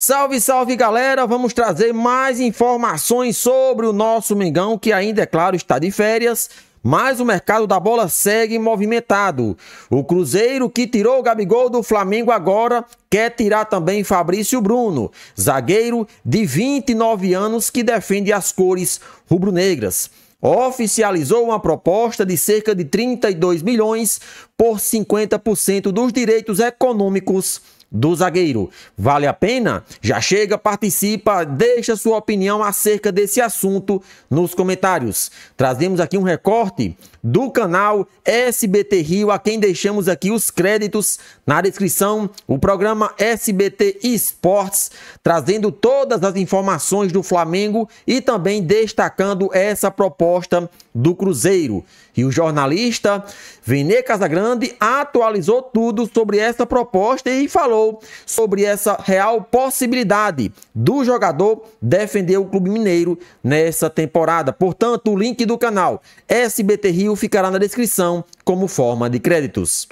Salve, salve, galera! Vamos trazer mais informações sobre o nosso Mengão, que ainda, é claro, está de férias, mas o mercado da bola segue movimentado. O Cruzeiro, que tirou o Gabigol do Flamengo agora, quer tirar também Fabrício Bruno, zagueiro de 29 anos que defende as cores rubro-negras. Oficializou uma proposta de cerca de 32 milhões por 50% dos direitos econômicos do zagueiro. Vale a pena? Já chega, participa, deixa sua opinião acerca desse assunto nos comentários. Trazemos aqui um recorte do canal SBT Rio, a quem deixamos aqui os créditos na descrição, o programa SBT Esportes, trazendo todas as informações do Flamengo e também destacando essa proposta do Cruzeiro. E o jornalista Vene Casagrande atualizou tudo sobre essa proposta e falou sobre essa real possibilidade do jogador defender o Clube Mineiro nessa temporada. Portanto, o link do canal SBT Rio ficará na descrição como forma de créditos.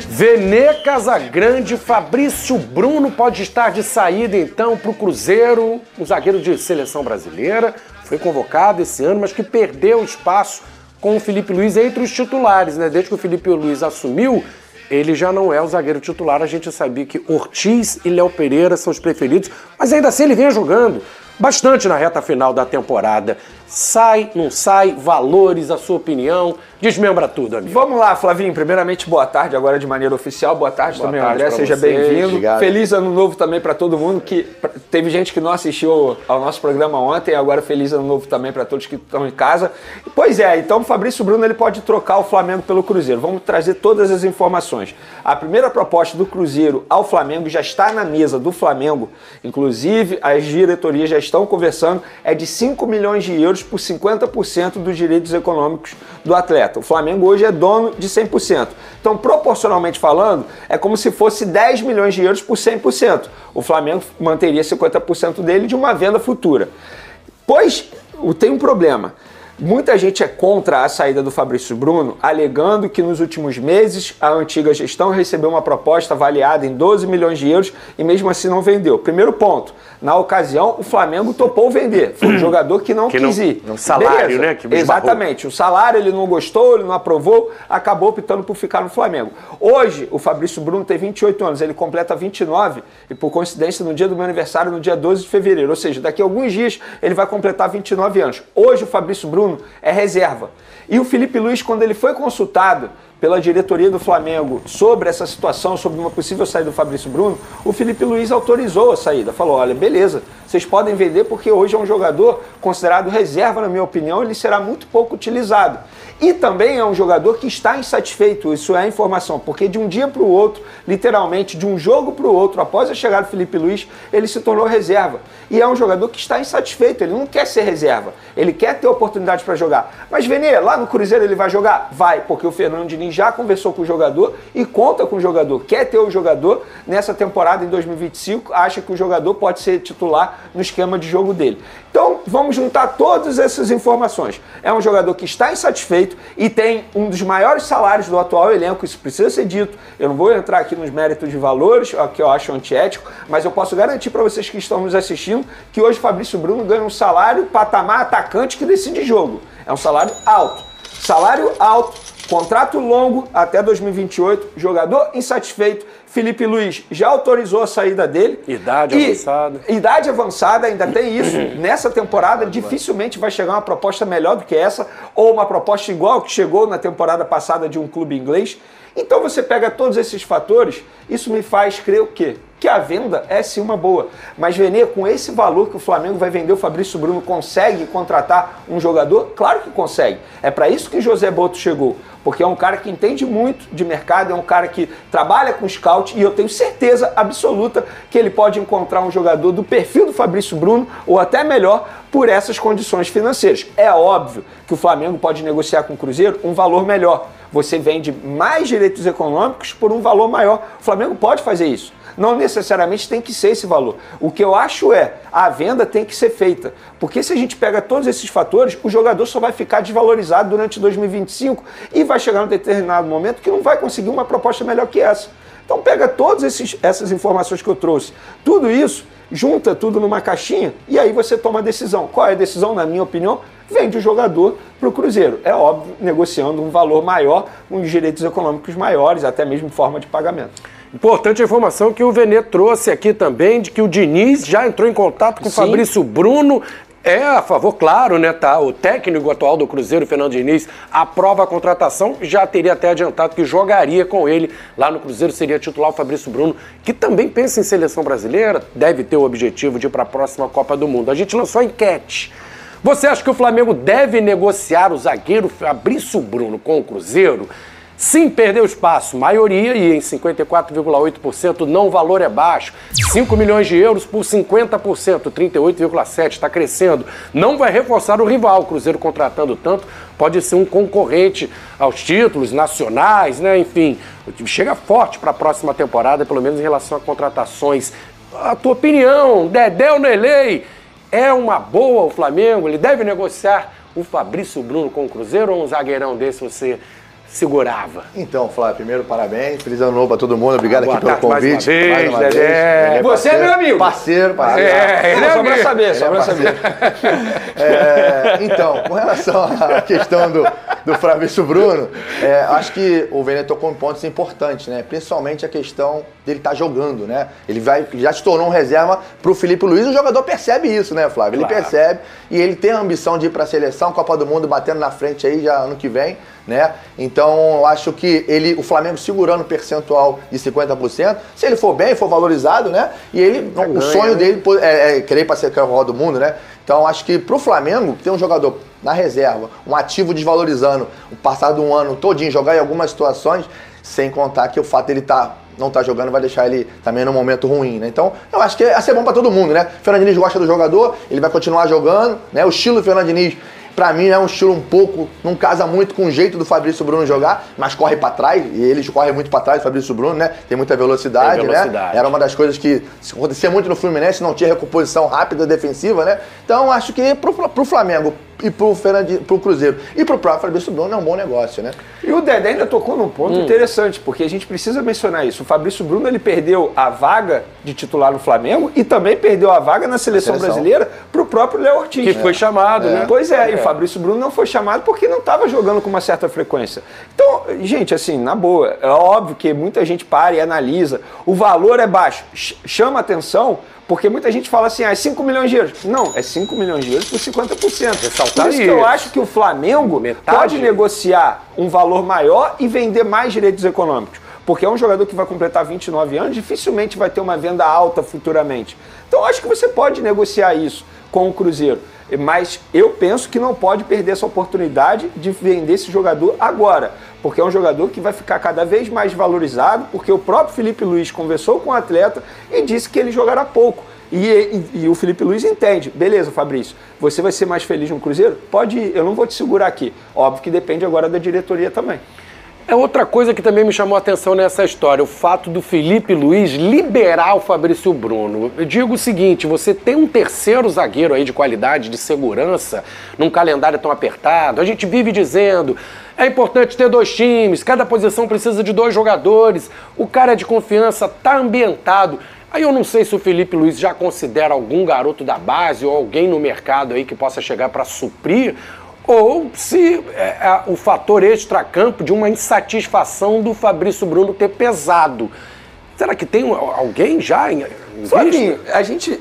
Vene Casagrande, Fabrício Bruno pode estar de saída então para o Cruzeiro, um zagueiro de seleção brasileira, foi convocado esse ano, mas que perdeu espaço com o Felipe Luiz entre os titulares, né? Desde que o Felipe Luiz assumiu, ele já não é o zagueiro titular. A gente sabia que Ortiz e Léo Pereira são os preferidos, mas ainda assim ele vem jogando bastante na reta final da temporada. Sai, não sai, valores, a sua opinião, desmembra tudo, amigo. Vamos lá, Flavinho, primeiramente boa tarde, agora de maneira oficial, boa tarde também, André, seja bem-vindo. Feliz ano novo também para todo mundo, que teve gente que não assistiu ao nosso programa ontem, agora feliz ano novo também para todos que estão em casa. Pois é, então o Fabrício Bruno ele pode trocar o Flamengo pelo Cruzeiro, vamos trazer todas as informações. A primeira proposta do Cruzeiro ao Flamengo já está na mesa do Flamengo, inclusive as diretorias já estão conversando, é de 5 milhões de euros por 50% dos direitos econômicos do atleta. O Flamengo hoje é dono de 100%. Então, proporcionalmente falando, é como se fosse 10 milhões de euros por 100%. O Flamengo manteria 50% dele de uma venda futura. Pois tem um problema. Muita gente é contra a saída do Fabrício Bruno, alegando que nos últimos meses a antiga gestão recebeu uma proposta avaliada em 12 milhões de euros e mesmo assim não vendeu. Primeiro ponto, na ocasião o Flamengo topou vender, foi um jogador que não quis ir. Um salário, né? Que exatamente, o salário ele não gostou, ele não aprovou, acabou optando por ficar no Flamengo. Hoje o Fabrício Bruno tem 28 anos, ele completa 29 e por coincidência no dia do meu aniversário, no dia 12 de fevereiro, ou seja, daqui a alguns dias ele vai completar 29 anos. Hoje o Fabrício Bruno é reserva. E o Felipe Luiz, quando ele foi consultado pela diretoria do Flamengo sobre essa situação, sobre uma possível saída do Fabrício Bruno, o Felipe Luiz autorizou a saída. Falou, olha, beleza, vocês podem vender porque hoje é um jogador considerado reserva, na minha opinião, ele será muito pouco utilizado. E também é um jogador que está insatisfeito, isso é a informação, porque de um dia para o outro, literalmente de um jogo para o outro, após a chegada do Felipe Luiz, ele se tornou reserva. E é um jogador que está insatisfeito, ele não quer ser reserva, ele quer ter oportunidade para jogar. Mas, Vene, lá no Cruzeiro ele vai jogar? Vai, porque o Fernando Diniz já conversou com o jogador e conta com o jogador, quer ter o jogador nessa temporada em 2025, acha que o jogador pode ser titular no esquema de jogo dele. Então, vamos juntar todas essas informações. É um jogador que está insatisfeito e tem um dos maiores salários do atual elenco, isso precisa ser dito. Eu não vou entrar aqui nos méritos de valores, que eu acho antiético, mas eu posso garantir para vocês que estão nos assistindo que hoje o Fabrício Bruno ganha um salário patamar atacante que decide jogo. É um salário alto. Salário alto, contrato longo até 2028, jogador insatisfeito. Felipe Luiz já autorizou a saída dele. Idade avançada. Idade avançada, ainda tem isso. Nessa temporada, dificilmente vai chegar uma proposta melhor do que essa, ou uma proposta igual que chegou na temporada passada de um clube inglês. Então você pega todos esses fatores, isso me faz crer o quê? Que a venda é sim uma boa. Mas, Vene, com esse valor que o Flamengo vai vender, o Fabrício Bruno consegue contratar um jogador? Claro que consegue. É para isso que José Boto chegou. Porque é um cara que entende muito de mercado, é um cara que trabalha com scout e eu tenho certeza absoluta que ele pode encontrar um jogador do perfil do Fabrício Bruno ou até melhor por essas condições financeiras. É óbvio que o Flamengo pode negociar com o Cruzeiro um valor melhor. Você vende mais direitos econômicos por um valor maior. O Flamengo pode fazer isso. Não necessariamente tem que ser esse valor. O que eu acho é, a venda tem que ser feita. Porque se a gente pega todos esses fatores, o jogador só vai ficar desvalorizado durante 2025 e vai chegar num determinado momento que não vai conseguir uma proposta melhor que essa. Então pega todas essas informações que eu trouxe, tudo isso, junta tudo numa caixinha e aí você toma a decisão. Qual é a decisão, na minha opinião? Vende o jogador para o Cruzeiro. É óbvio, negociando um valor maior, uns direitos econômicos maiores, até mesmo forma de pagamento. Importante a informação que o Venê trouxe aqui também, de que o Diniz já entrou em contato com o Fabrício Bruno. É a favor, claro, né? Tá? O técnico atual do Cruzeiro, Fernando Diniz, aprova a contratação, já teria até adiantado que jogaria com ele lá no Cruzeiro, seria titular o Fabrício Bruno, que também pensa em seleção brasileira, deve ter o objetivo de ir para a próxima Copa do Mundo. A gente lançou a enquete. Você acha que o Flamengo deve negociar o zagueiro Fabrício Bruno com o Cruzeiro? Sim, perdeu espaço, maioria, e em 54,8% não, o valor é baixo. 5 milhões de euros por 50%, 38,7%, está crescendo. Não vai reforçar o rival, o Cruzeiro contratando tanto, pode ser um concorrente aos títulos nacionais, né? Enfim, o time chega forte para a próxima temporada, pelo menos em relação a contratações. A tua opinião, Dedé ou Nelei, é uma boa o Flamengo? Ele deve negociar o Fabrício Bruno com o Cruzeiro ou um zagueirão desse você segurava? Então, Flávio, primeiro, parabéns. Feliz ano novo pra todo mundo. Obrigado aqui pelo convite. Mais uma vez, Dedé. Você é meu amigo. Parceiro. Só pra saber, só pra saber. Então, com relação à questão do Fabrício Bruno, acho que o Venê tocou em pontos importantes, né? Principalmente a questão dele estar jogando, né? Ele já se tornou um reserva pro Felipe Luiz, o jogador percebe isso, né, Flávio? Ele percebe e ele tem a ambição de ir pra seleção, Copa do Mundo batendo na frente aí já ano que vem, né? Então, eu acho que o Flamengo segurando o percentual de 50%, se ele for bem, for valorizado, né? E o sonho dele é querer ir para ser campeão do mundo, né? Então, acho que pro Flamengo, ter um jogador na reserva, um ativo desvalorizando o passado um ano todinho, jogar em algumas situações, sem contar que o fato dele não tá jogando vai deixar ele também num momento ruim, né? Então, eu acho que ia ser bom para todo mundo, né? O Fernando Diniz gosta do jogador, ele vai continuar jogando, né? O estilo do Fernando Diniz, pra mim, é um estilo um pouco, não casa muito com o jeito do Fabrício Bruno jogar, mas corre pra trás, e eles correm muito pra trás, o Fabrício Bruno, né? Tem muita velocidade, né? Era uma das coisas que acontecia muito no Fluminense, não tinha recomposição rápida defensiva, né? Então, acho que pro Flamengo e pro Cruzeiro e pro próprio Fabrício Bruno é um bom negócio, né? E o Dedé ainda tocou num ponto interessante, porque a gente precisa mencionar isso. O Fabrício Bruno, ele perdeu a vaga de titular no Flamengo e também perdeu a vaga na seleção brasileira pro próprio Léo Ortiz. Que foi chamado, né? Pois é, e o Fabrício Bruno não foi chamado porque não estava jogando com uma certa frequência. Então, gente, assim, na boa, é óbvio que muita gente para e analisa, o valor é baixo, chama atenção, porque muita gente fala assim, é 5 milhões de euros. Não, é 5 milhões de euros por 50%. Por isso que eu acho que o Flamengo pode negociar um valor maior e vender mais direitos econômicos. Porque é um jogador que vai completar 29 anos, dificilmente vai ter uma venda alta futuramente. Então, eu acho que você pode negociar isso com o Cruzeiro. Mas eu penso que não pode perder essa oportunidade de vender esse jogador agora, porque é um jogador que vai ficar cada vez mais valorizado, porque o próprio Felipe Luiz conversou com o atleta e disse que ele jogará pouco. E o Felipe Luiz entende. Beleza, Fabrício, você vai ser mais feliz no Cruzeiro? Pode ir, eu não vou te segurar aqui. Óbvio que depende agora da diretoria também. É outra coisa que também me chamou a atenção nessa história, o fato do Felipe Luiz liberar o Fabrício Bruno. Eu digo o seguinte, você tem um terceiro zagueiro aí de qualidade, de segurança, num calendário tão apertado. A gente vive dizendo, é importante ter 2 times, cada posição precisa de 2 jogadores, o cara é de confiança, tá ambientado. Aí eu não sei se o Felipe Luiz já considera algum garoto da base ou alguém no mercado aí que possa chegar para suprir, ou se o fator extracampo de uma insatisfação do Fabrício Bruno ter pesado. Será que tem alguém já em Flavinho,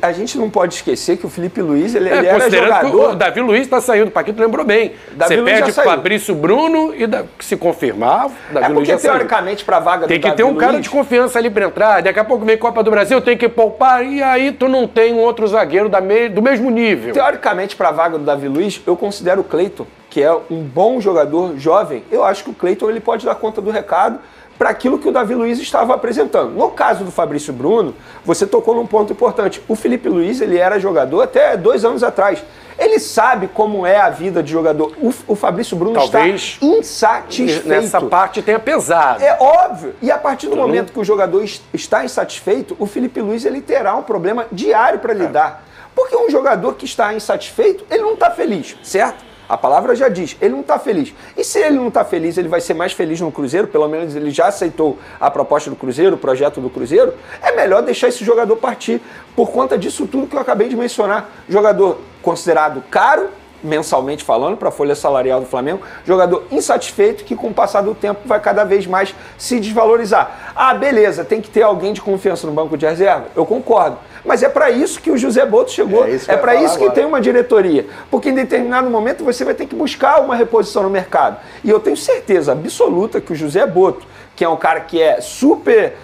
a gente não pode esquecer que o Felipe Luiz, ele era jogador... O Davi Luiz está saindo, o Paquito lembrou bem. Você perde Fabrício Bruno e se confirmar, Davi Luiz já saiu. Teoricamente, para a vaga do Davi Luiz... Tem que ter um cara de confiança ali para entrar, daqui a pouco vem Copa do Brasil, tem que poupar, e aí tu não tem um outro zagueiro do mesmo nível. Teoricamente, para a vaga do Davi Luiz, eu considero o Cleiton, que é um bom jogador jovem. Eu acho que o Cleiton ele pode dar conta do recado para aquilo que o Davi Luiz estava apresentando. No caso do Fabrício Bruno, você tocou num ponto importante. O Felipe Luiz, ele era jogador até 2 anos atrás. Ele sabe como é a vida de jogador. O Fabrício Bruno talvez está insatisfeito. Nessa parte tenha pesado. É óbvio. E a partir do momento que o jogador está insatisfeito, o Felipe Luiz ele terá um problema diário para lidar. Porque um jogador que está insatisfeito, ele não está feliz, certo? A palavra já diz, ele não está feliz. E se ele não está feliz, ele vai ser mais feliz no Cruzeiro, pelo menos ele já aceitou a proposta do Cruzeiro, o projeto do Cruzeiro, é melhor deixar esse jogador partir, por conta disso tudo que eu acabei de mencionar. Jogador considerado caro, mensalmente falando, para a folha salarial do Flamengo, jogador insatisfeito que com o passar do tempo vai cada vez mais se desvalorizar. Ah, beleza, tem que ter alguém de confiança no banco de reserva? Eu concordo. Mas é para isso que o José Botto chegou, é para isso que tem uma diretoria. Porque em determinado momento você vai ter que buscar uma reposição no mercado. E eu tenho certeza absoluta que o José Botto, que é um cara que é super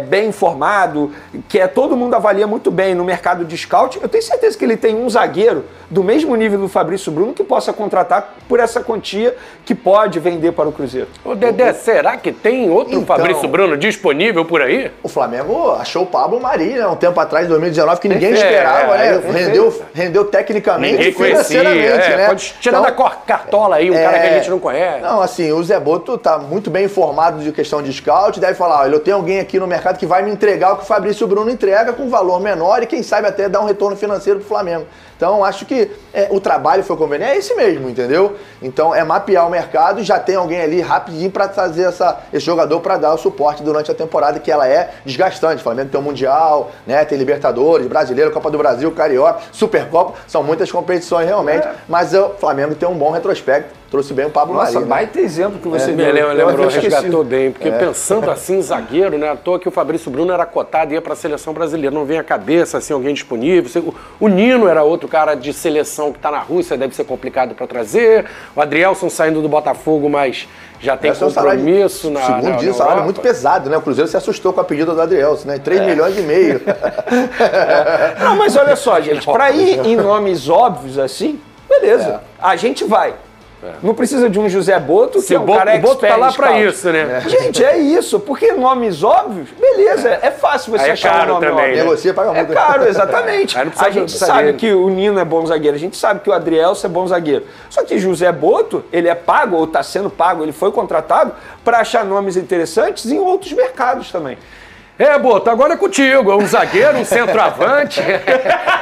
bem informado, que todo mundo avalia muito bem no mercado de scout, eu tenho certeza que ele tem um zagueiro do mesmo nível do Fabrício Bruno que possa contratar por essa quantia que pode vender para o Cruzeiro. Ô Dedé, será que tem outro Fabrício Bruno disponível por aí? O Flamengo achou o Pablo Mari, né, um tempo atrás, em 2019, que ninguém esperava, né? Rendeu tecnicamente e financeiramente, né? Pode tirar da cartola aí, um cara que a gente não conhece. Não, assim, o Zé Botto tá muito bem informado de questão de scout, deve falar, olha, eu tenho alguém aqui no mercado que vai me entregar o que o Fabrício Bruno entrega com valor menor e quem sabe até dar um retorno financeiro pro Flamengo. Então, acho que o trabalho foi conveniente, é esse mesmo, entendeu? Então, é mapear o mercado e já tem alguém ali rapidinho para trazer esse jogador para dar o suporte durante a temporada, que ela é desgastante. O Flamengo tem o Mundial, né? Tem Libertadores, Brasileiro, Copa do Brasil, Carioca, Supercopa, são muitas competições realmente, mas o Flamengo tem um bom retrospecto. Trouxe bem o Pablo Mari. Nossa, baita exemplo que você deu. Lembrou, resgatou bem. Porque pensando assim, zagueiro, né? À toa que o Fabrício Bruno era cotado e ia para a seleção brasileira. Não vem à cabeça, assim, alguém disponível. O Nino era outro cara de seleção que está na Rússia, deve ser complicado para trazer. O Adrielson saindo do Botafogo, mas já tem compromisso na segundo dia, salário muito pesado, né? O Cruzeiro se assustou com a pedida do Adrielson, né? 3 milhões e meio. Não, mas olha só, gente, para ir em nomes óbvios assim, beleza. A gente vai. Não precisa de um José Botto, que é um cara expert. O Botto tá lá para isso, né? Gente, é isso. Porque nomes óbvios, beleza, é fácil você achar um nome óbvio. Negocia, paga muito. É caro, exatamente. A gente sabe que o Nino é bom zagueiro, a gente sabe que o Adrielson é bom zagueiro. Só que José Botto, ele é pago, ou está sendo pago, ele foi contratado para achar nomes interessantes em outros mercados também. Botto, agora é contigo. Um zagueiro, um centroavante.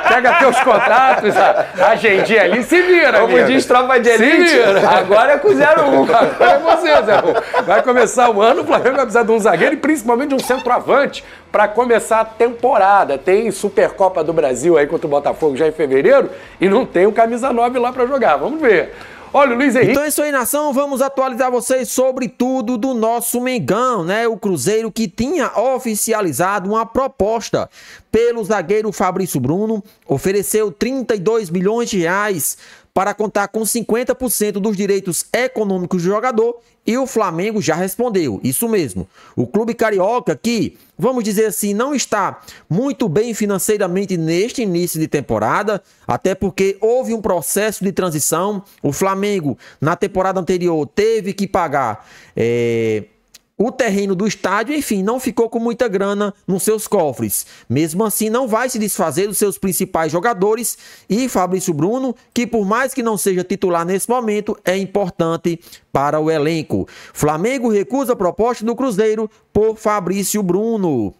Pega teus contatos, a agendinha ali, se vira. Como diz tropa de elite, agora é com 01. Agora é você, 01. Vai começar o ano, o Flamengo vai precisar de um zagueiro e principalmente de um centroavante para começar a temporada. Tem Supercopa do Brasil aí contra o Botafogo já em fevereiro e não tem o camisa 9 lá para jogar. Vamos ver. Olha, o Luiz Henrique... Então é isso aí, nação. Vamos atualizar vocês sobre tudo do nosso Mengão, né? O Cruzeiro que tinha oficializado uma proposta pelo zagueiro Fabrício Bruno, ofereceu 32 milhões de reais para contar com 50% dos direitos econômicos do jogador e o Flamengo já respondeu, isso mesmo. O clube carioca que, vamos dizer assim, não está muito bem financeiramente neste início de temporada, até porque houve um processo de transição. O Flamengo, na temporada anterior, teve que pagar o terreno do estádio, enfim, não ficou com muita grana nos seus cofres. Mesmo assim, não vai se desfazer dos seus principais jogadores e Fabrício Bruno, que por mais que não seja titular nesse momento, é importante para o elenco. Flamengo recusa a proposta do Cruzeiro por Fabrício Bruno.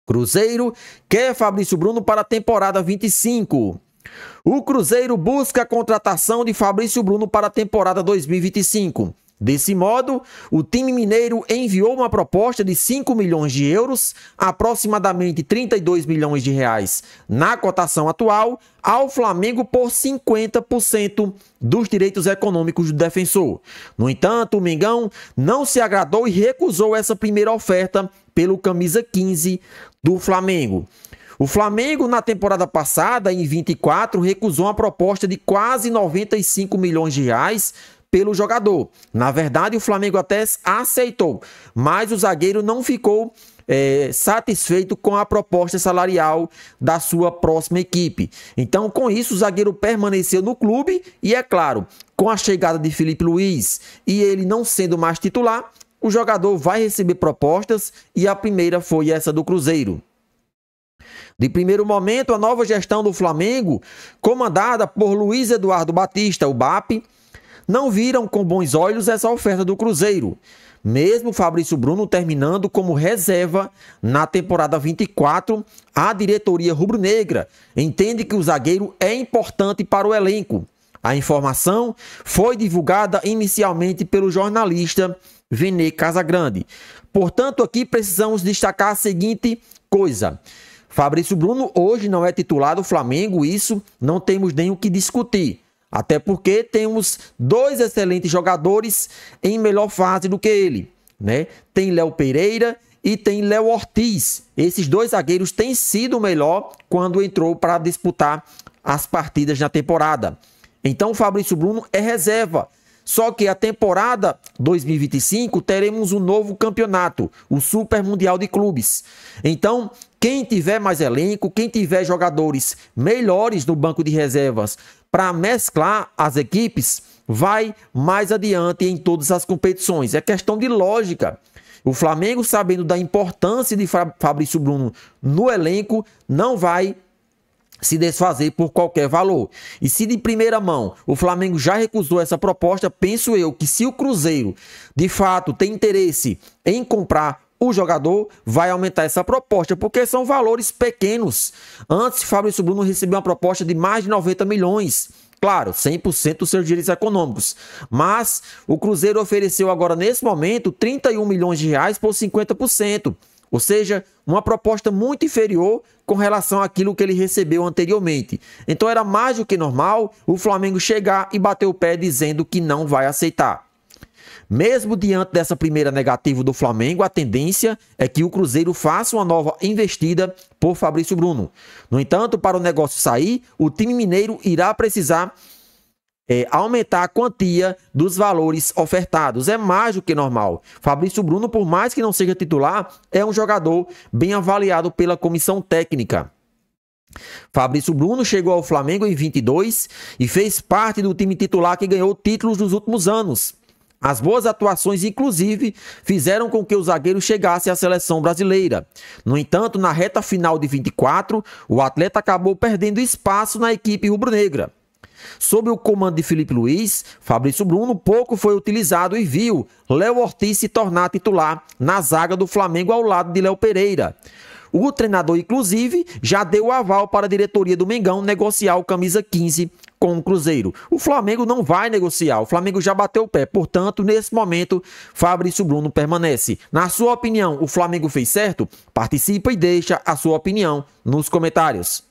Cruzeiro quer Fabrício Bruno para a temporada 25. O Cruzeiro busca a contratação de Fabrício Bruno para a temporada 2025. Desse modo, o time mineiro enviou uma proposta de 5 milhões de euros, aproximadamente 32 milhões de reais na cotação atual, ao Flamengo por 50% dos direitos econômicos do defensor. No entanto, o Mengão não se agradou e recusou essa primeira oferta pelo camisa 15 do Flamengo. O Flamengo, na temporada passada, em 24, recusou uma proposta de quase 95 milhões de reais pelo jogador. Na verdade, o Flamengo até aceitou, mas o zagueiro não ficou satisfeito com a proposta salarial da sua próxima equipe. Então, com isso, o zagueiro permaneceu no clube e, é claro, com a chegada de Felipe Luiz e ele não sendo mais titular, o jogador vai receber propostas e a primeira foi essa do Cruzeiro. De primeiro momento, a nova gestão do Flamengo, comandada por Luiz Eduardo Batista, o BAP, não viram com bons olhos essa oferta do Cruzeiro. Mesmo Fabrício Bruno terminando como reserva na temporada 24, a diretoria rubro-negra entende que o zagueiro é importante para o elenco. A informação foi divulgada inicialmente pelo jornalista Vene Casagrande. Portanto, aqui precisamos destacar a seguinte coisa. Fabrício Bruno hoje não é titular do Flamengo, isso não temos nem o que discutir. Até porque temos dois excelentes jogadores em melhor fase do que ele, né? Tem Léo Pereira e tem Léo Ortiz. Esses dois zagueiros têm sido melhor quando entrou para disputar as partidas na temporada. Então o Fabrício Bruno é reserva. Só que a temporada 2025 teremos um novo campeonato, o Super Mundial de Clubes. Então, quem tiver mais elenco, quem tiver jogadores melhores no banco de reservas para mesclar as equipes, vai mais adiante em todas as competições. É questão de lógica. O Flamengo, sabendo da importância de Fabrício Bruno no elenco, não vai se desfazer por qualquer valor. E se de primeira mão o Flamengo já recusou essa proposta, penso eu que se o Cruzeiro de fato tem interesse em comprar o jogador, vai aumentar essa proposta, porque são valores pequenos. Antes, Fabrício Bruno recebeu uma proposta de mais de 90 milhões. Claro, 100% dos seus direitos econômicos. Mas o Cruzeiro ofereceu agora, nesse momento, 31 milhões de reais por 50%. Ou seja, uma proposta muito inferior com relação àquilo que ele recebeu anteriormente. Então era mais do que normal o Flamengo chegar e bater o pé dizendo que não vai aceitar. Mesmo diante dessa primeira negativa do Flamengo, a tendência é que o Cruzeiro faça uma nova investida por Fabrício Bruno. No entanto, para o negócio sair, o time mineiro irá precisar aumentar a quantia dos valores ofertados. É mais do que normal. Fabrício Bruno, por mais que não seja titular, é um jogador bem avaliado pela comissão técnica. Fabrício Bruno chegou ao Flamengo em 22 e fez parte do time titular que ganhou títulos nos últimos anos. As boas atuações, inclusive, fizeram com que o zagueiro chegasse à seleção brasileira. No entanto, na reta final de 24, o atleta acabou perdendo espaço na equipe rubro-negra. Sob o comando de Felipe Luiz, Fabrício Bruno pouco foi utilizado e viu Léo Ortiz se tornar titular na zaga do Flamengo ao lado de Léo Pereira. O treinador, inclusive, já deu o aval para a diretoria do Mengão negociar o camisa 15 com o Cruzeiro. O Flamengo não vai negociar, o Flamengo já bateu o pé. Portanto, nesse momento, Fabrício Bruno permanece. Na sua opinião, o Flamengo fez certo? Participa e deixa a sua opinião nos comentários.